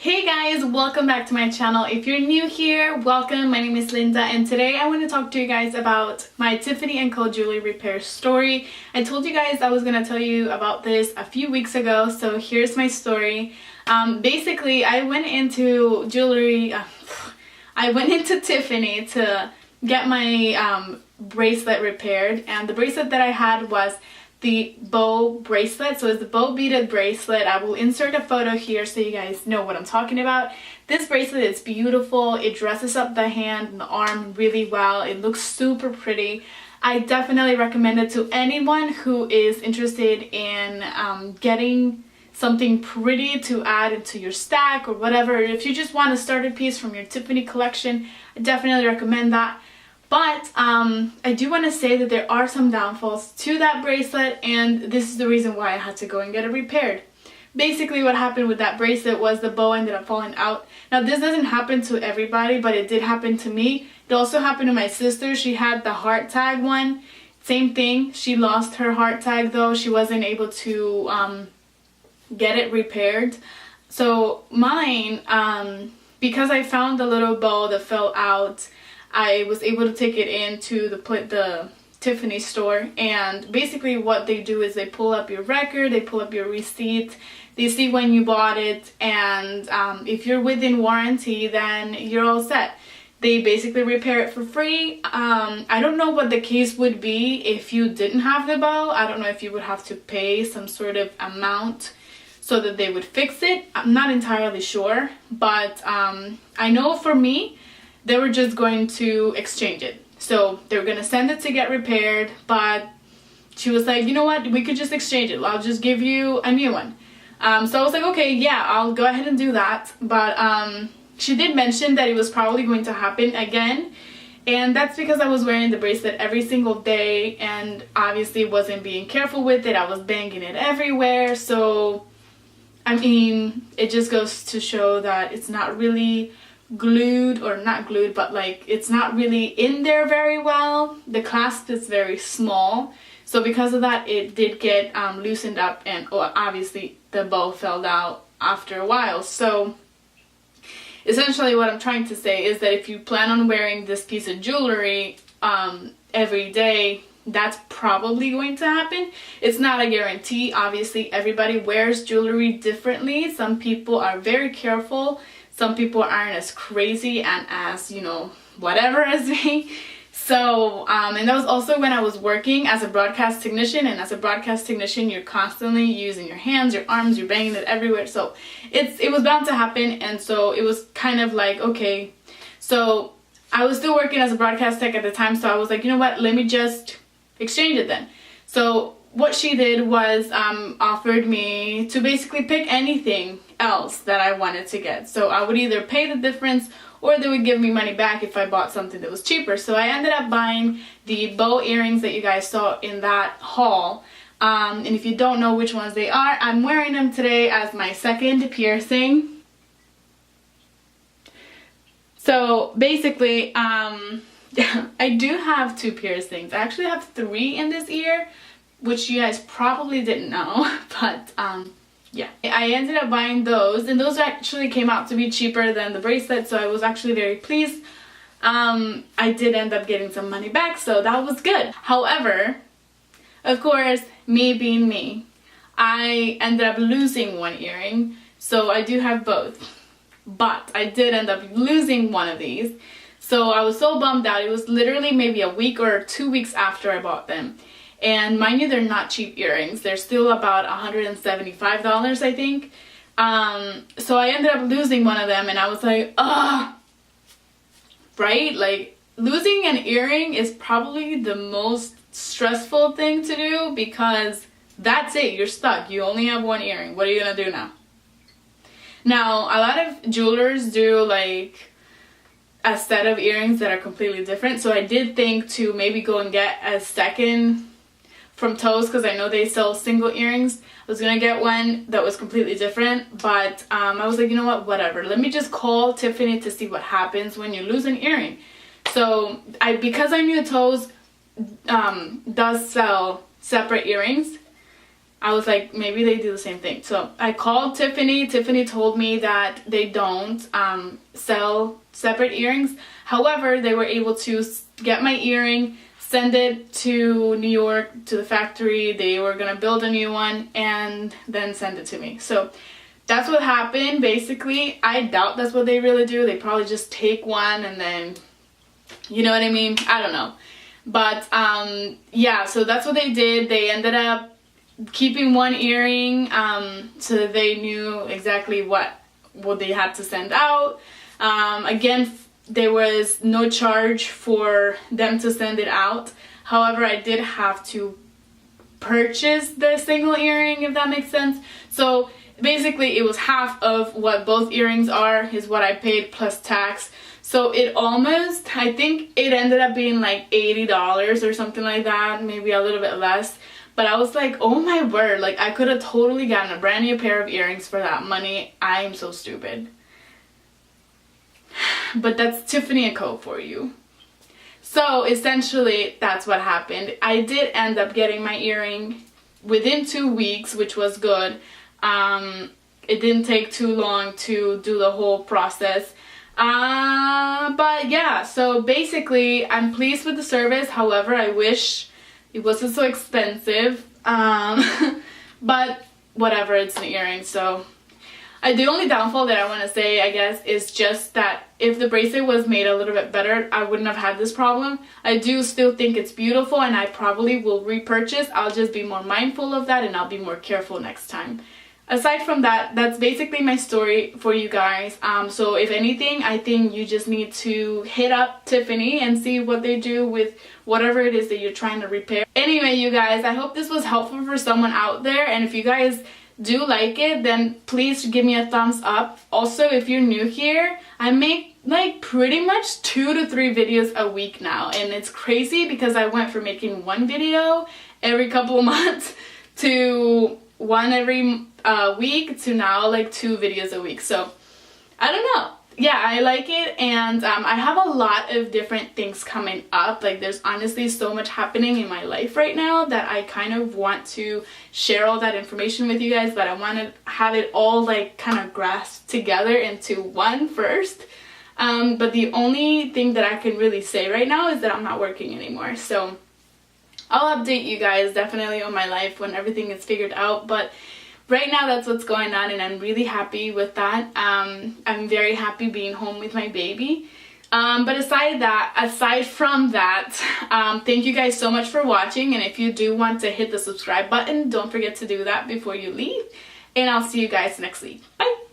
Hey guys, welcome back to my channel. If you're new here, welcome. My name is Linda and today I want to talk to you guys about my Tiffany & Co. jewelry repair story. I told you guys I was going to tell you about this a few weeks ago, so here's my story. Basically, I went into Tiffany to get my bracelet repaired, and the bracelet that I had was the bow bracelet. So it's the bow beaded bracelet. I will insert a photo here so you guys know what I'm talking about. This bracelet is beautiful. It dresses up the hand and the arm really well. It looks super pretty. I definitely recommend it to anyone who is interested in getting something pretty to add into your stack or whatever. If you just want a starter piece from your Tiffany collection, I definitely recommend that. But I do want to say that there are some downfalls to that bracelet, and this is the reason why I had to go and get it repaired. Basically, what happened with that bracelet was the bow ended up falling out. Now, this doesn't happen to everybody, but it did happen to me. It also happened to my sister. She had the heart tag one. Same thing. She lost her heart tag, though. She wasn't able to get it repaired. So mine, because I found the little bow that fell out, I was able to take it into the Tiffany store, and basically what they do is they pull up your record, they pull up your receipt, they see when you bought it, and if you're within warranty, then you're all set. They basically repair it for free. I don't know what the case would be if you didn't have the bow. I don't know if you would have to pay some sort of amount so that they would fix it. I'm not entirely sure, but I know for me, they were just going to exchange it. So they were going to send it to get repaired, but she was like, you know what, we could just exchange it. I'll just give you a new one. So I was like, okay, yeah, I'll go ahead and do that. But she did mention that it was probably going to happen again. And that's because I was wearing the bracelet every single day and obviously wasn't being careful with it. I was banging it everywhere. So, I mean, it just goes to show that it's not really glued, or not glued, but like it's not really in there very well. The clasp is very small, so because of that it did get loosened up, and obviously the bow fell out after a while. So essentially what I'm trying to say is that if you plan on wearing this piece of jewelry every day, that's probably going to happen. It's not a guarantee. Obviously everybody wears jewelry differently. Some people are very careful. Some people aren't as crazy and as, you know, whatever as me. So, and that was also when I was working as a broadcast technician. And as a broadcast technician, you're constantly using your hands, your arms, you're banging it everywhere. So it was bound to happen. And so it was kind of like, okay. So I was still working as a broadcast tech at the time. So I was like, you know what, let me just exchange it then. So what she did was offered me to basically pick anything else that I wanted to get. So I would either pay the difference or they would give me money back if I bought something that was cheaper. So I ended up buying the bow earrings that you guys saw in that haul. And if you don't know which ones they are, I'm wearing them today as my second piercing. So basically, I do have two piercings. I actually have 3 in this ear, which you guys probably didn't know, but yeah, I ended up buying those, and those actually came out to be cheaper than the bracelet, so I was actually very pleased. I did end up getting some money back, so that was good. However, of course, me being me, I ended up losing one earring, so I do have both, but I did end up losing one of these, so I was so bummed out. It was literally maybe a week or 2 weeks after I bought them. And mind you, they're not cheap earrings. They're still about $175, I think. So I ended up losing one of them, and I was like, ugh. Right? Like, losing an earring is probably the most stressful thing to do, because that's it. You're stuck. You only have one earring. What are you going to do now? Now, a lot of jewelers do like a set of earrings that are completely different. So I did think to maybe go and get a second from Toes, because I know they sell single earrings. I was gonna get one that was completely different, but I was like, you know what, whatever. Let me just call Tiffany to see what happens when you lose an earring. So because I knew Toes does sell separate earrings, I was like, maybe they do the same thing. So I called Tiffany. Tiffany told me that they don't sell separate earrings. However, they were able to get my earring, send it to New York to the factory. They were gonna build a new one and then send it to me. So that's what happened basically. I doubt that's what they really do. They probably just take one and then, you know what I mean? I don't know. But yeah, so that's what they did. They ended up keeping one earring so that they knew exactly what they had to send out. Again, there was no charge for them to send it out. However, I did have to purchase the single earring, if that makes sense. So basically it was half of what both earrings are is what I paid plus tax. So it almost, I think it ended up being like $80 or something like that, maybe a little bit less. But I was like, oh my word, like I could have totally gotten a brand new pair of earrings for that money. I am so stupid. But that's Tiffany & Co. for you. So essentially that's what happened. I did end up getting my earring within 2 weeks, which was good. It didn't take too long to do the whole process. But yeah, so basically I'm pleased with the service. However, I wish it wasn't so expensive. But whatever, it's an earring. So the only downfall that I want to say, I guess, is just that if the bracelet was made a little bit better, I wouldn't have had this problem. I do still think it's beautiful and I probably will repurchase. I'll just be more mindful of that and I'll be more careful next time. Aside from that, that's basically my story for you guys. So if anything, I think you just need to hit up Tiffany and see what they do with whatever it is that you're trying to repair. Anyway, you guys, I hope this was helpful for someone out there. And if you guys do like it, then please give me a thumbs up. Also, if you're new here, I make like pretty much 2 to 3 videos a week now. And it's crazy because I went from making 1 video every couple of months to 1 every week to now like 2 videos a week. So I don't know, yeah, I like it. And I have a lot of different things coming up. Like there's honestly so much happening in my life right now that I kind of want to share all that information with you guys, but I want to have it all like kind of grasped together into one first. But the only thing that I can really say right now is that I'm not working anymore. So I'll update you guys definitely on my life when everything is figured out, but right now that's what's going on and I'm really happy with that. I'm very happy being home with my baby. But aside from that, thank you guys so much for watching, and if you do want to hit the subscribe button, don't forget to do that before you leave, and I'll see you guys next week. Bye!